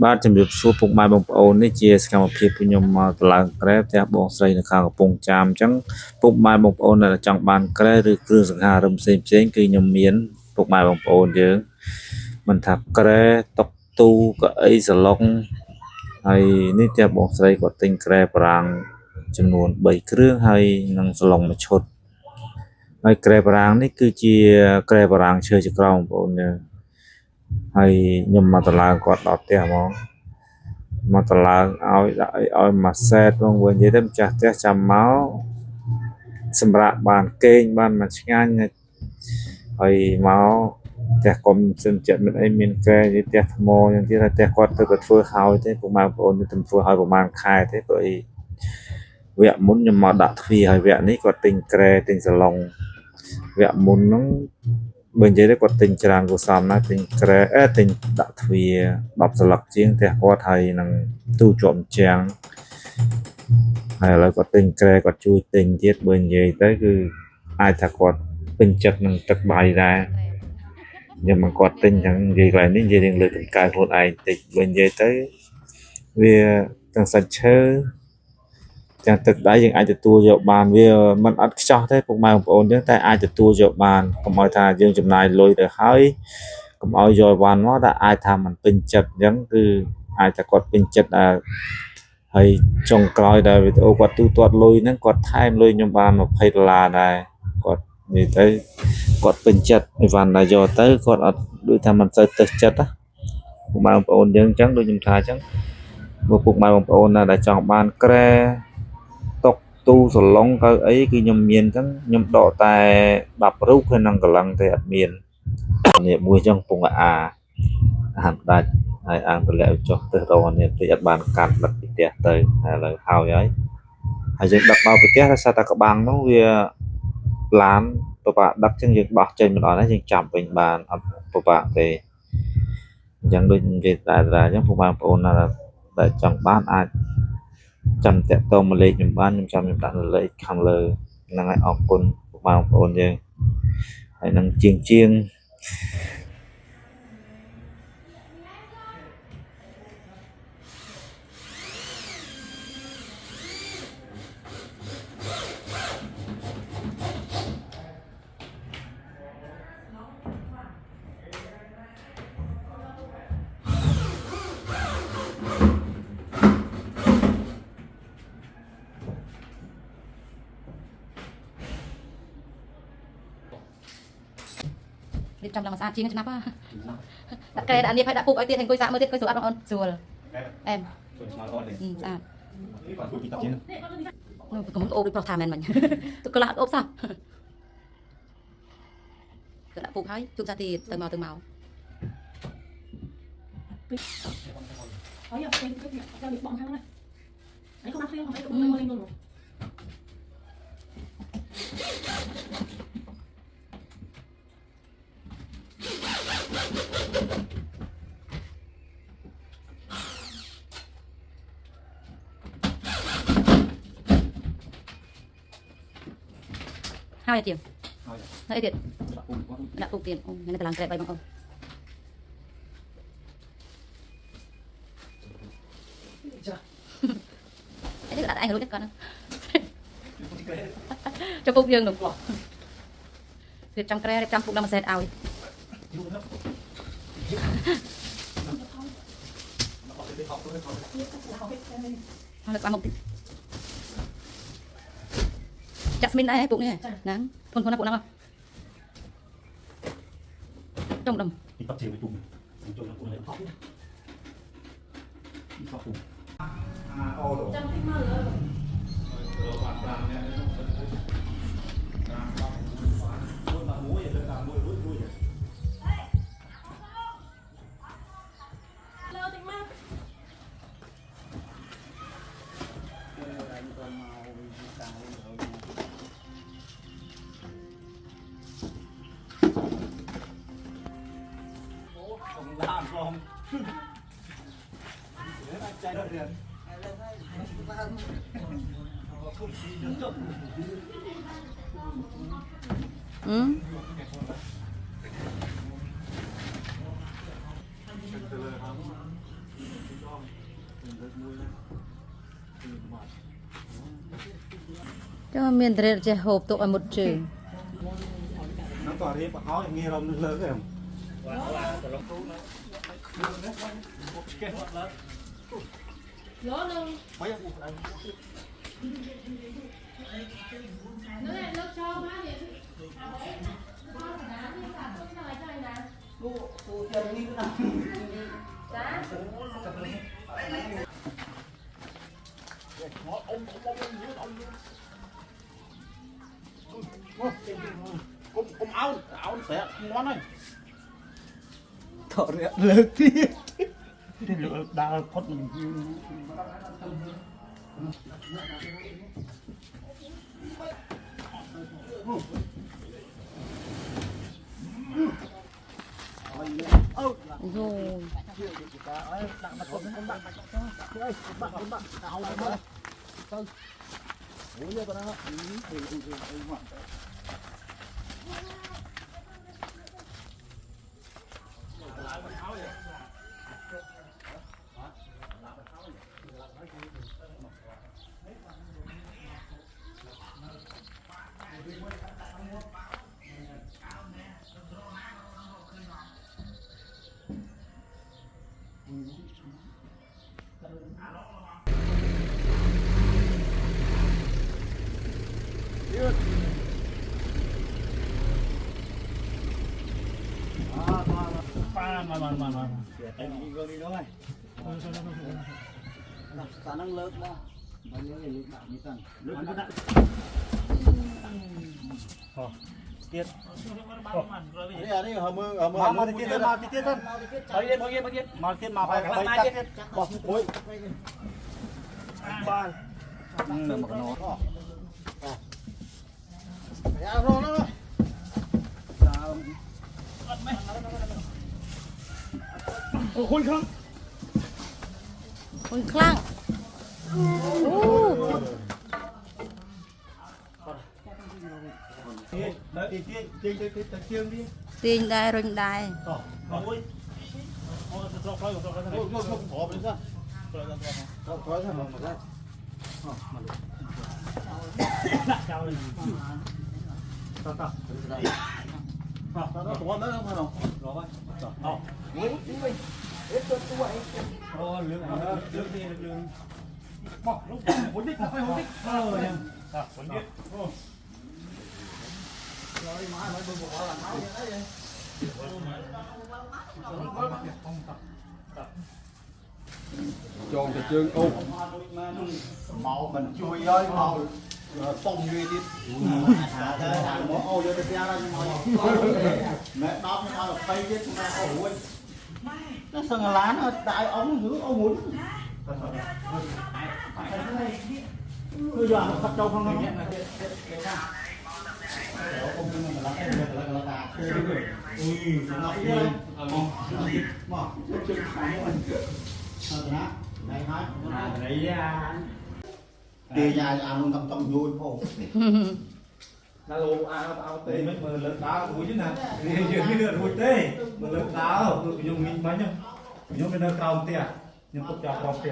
បាទជំរាបសួរពុកម៉ែបងប្អូននេះជាសកម្មភាពcủaខ្ញុំមកតឡើងក្រែផ្ទះបងស្រីនៅខាងកំពង់ចាមអញ្ចឹងពុកម៉ែបងប្អូនដែលចង់បានក្រែឬគ្រឿងសង្ហារឹមផ្សេងៗគឺខ្ញុំមានពុកម៉ែបងប្អូនយើងមិនថាក្រែតុកទូកៅអីសាឡុងហើយនេះផ្ទះបងស្រីគាត់ទិញក្រែប្រាំងចំនួន3គ្រឿងហើយនិងសាឡុងមួយឈុតហើយក្រែប្រាំងនេះគឺជាក្រែប្រាំងឈើចក្រមបងប្អូនយើងហើយខ្ញុំមកតឡើងគាត់ដល់ផ្ទះហ្មងមកតឡើងឲ្យដាក់ឲ្យមួយសេតផងវិញនិយាយទៅម្ចាស់ផ្ទះចាំមកសម្រាប់បានគេងបានមួយឆ្ងាញ់ហើយមកផ្ទះកុំសិនចិត្តមិនអីមានក្រែនិយាយផ្ទះថ្មយ៉ាងទៀតហើយផ្ទះគាត់ទៅក៏ធ្វើហើយទេពុកម៉ែបងប្អូនទៅធ្វើឲ្យប្រហែលខែទេព្រោះអីវគ្គមុនខ្ញុំមកដាក់ទ្វារហើយវគ្គនេះគាត់ទិញក្រែទិញសាឡុងវគ្គមុនហ្នឹងបើនិយាយទៅគាត់ទិញច្រើនគួរសមណាស់ទិញក្រែទិញដាក់ទ្វារ10សន្លឹកជាងផ្ទះគាត់ហើយនឹងទូជាប់ជាងហើយឥឡូវគាត់ទិញក្រែគាត់ជួយទិញទៀតបើនិយាយទៅគឺអាចថាគាត់ពេញចិត្តនឹងទឹកបាយដែរខ្ញុំមកគាត់ទិញចឹងនិយាយកន្លែងនេះនិយាយរឿងលើកតម្កើងខ្លួនឯងតិចបើនិយាយទៅវាទាំងសាច់ឈើទាំងទឹកដៃយើងអាចទទួលយកបានវាមិនអត់ខ្ចោះទេពុកម៉ែបងប្អូនយើងតែអាចទទួលយកបានកុំឲ្យថាយើងចំណាយលុយទៅហើយកុំឲ្យយកវ៉ាន់មកតែអាចថាมันពេញចិត្តអញ្ចឹងគឺអាចថាគាត់ពេញចិត្តហើយចុងក្រោយដែលវីដេអូគាត់ទូទាត់លុយហ្នឹងគាត់ថែមលុយខ្ញុំបាន$20ដែរគាត់និយាយទៅគាត់ពេញចិត្តអីវ៉ាន់ដែលយកទៅគាត់អត់ដូចថាมันទៅចិត្តណាពុកម៉ែបងប្អូនយើងអញ្ចឹងដូចខ្ញុំថាអញ្ចឹងបើពុកម៉ែបងប្អូនណាដែលចង់បានក្រែតុកទូសឡុងកៅអីគឺខ្ញុំមានអញ្ចឹងខ្ញុំដកតែ10រូបហើយនឹងកលឹងទេអត់មាននេះមួយអញ្ចឹងពងអាហាន់ដាច់ហើយអាងទម្លាក់ចុះទៅរកនេះតិចអត់បានកាត់ដឹកពីផ្ទះទៅហើយឥឡូវហើយយើងដឹកមកពីផ្ទះដោយសារតែក្បាំងនោះវាឡានពិបាកដឹកចឹងយើងបោះចេញមិនអត់ទេយើងចាំវិញបានអត់ពិបាកទេអញ្ចឹងដូចនិយាយតែអញ្ចឹងពុកបងប្អូនណាដែលចង់បានអាចចាំតាក់ទងមកលេខខ្ញុំបានខ្ញុំដាក់លេខខាងលើហ្នឹងហើយអរគុណពុកបងប្អូនយើងហើយនឹងជាងរៀបចំឡើងស្អាតជាងឆ្នាំដាក់ក្រែដាក់នេះហើយដាក់ពុកឲ្យទៀតអង្គុយសាកមើលទៀតអង្គុយស្រួលអត់បងអូនស្រួលអែមស្អាតនោះកុំអូបដូចប្រុសថាមែនមិញទុកក្លាអូបសោះក៏ដាក់ពុកហើយជុំសាទៀតទៅមកហើយយកទៅចាំបងខាងណាអីkhôngដាក់thêm không phải cũng lên luôn hai tiền hai tiền đã cùng tiền này là làm cái bay bằng ông đấy là anh luôn nhất con cho phục dương đúng việc trong cái trong phục làm set ao được ăn một tí Jasmine đây bụng này nắng thôn thôn nào bụng nào trong đầm cho miền Tây chơi hộp tụ ở một trường nó tỏ đi bảo áo nghe rồng nước lớn không cũng áo sẽ món này thợ lực thiết thì lực đã thoát mình rồi mà anh đi đi thôi khả năng lớn đó bao nhiêu người bạn như thế này tiết đi hầm mưa mà tiết thân mà phải tiết bỏ mũi ban một nó khôi khăng ôi khăng tiền đài rồi đài tròn cái chương ô màu mình chui ơi màu tông duy đi màu ô vô cái ra mẹ đóp nó là phay chết mà ôi nó sừng lá nó đại ống giữ ô muốn bây giờ nó bắt đầu không nó đi nhà ăn cầm tông vui khổ là lô ao tê mấy mà lớn đá vui chứ nè giờ cái lượt vui tê mà lớn đá dùng mình mấy nhá dùng cái nơi cao tê nhưng cũng chả có tê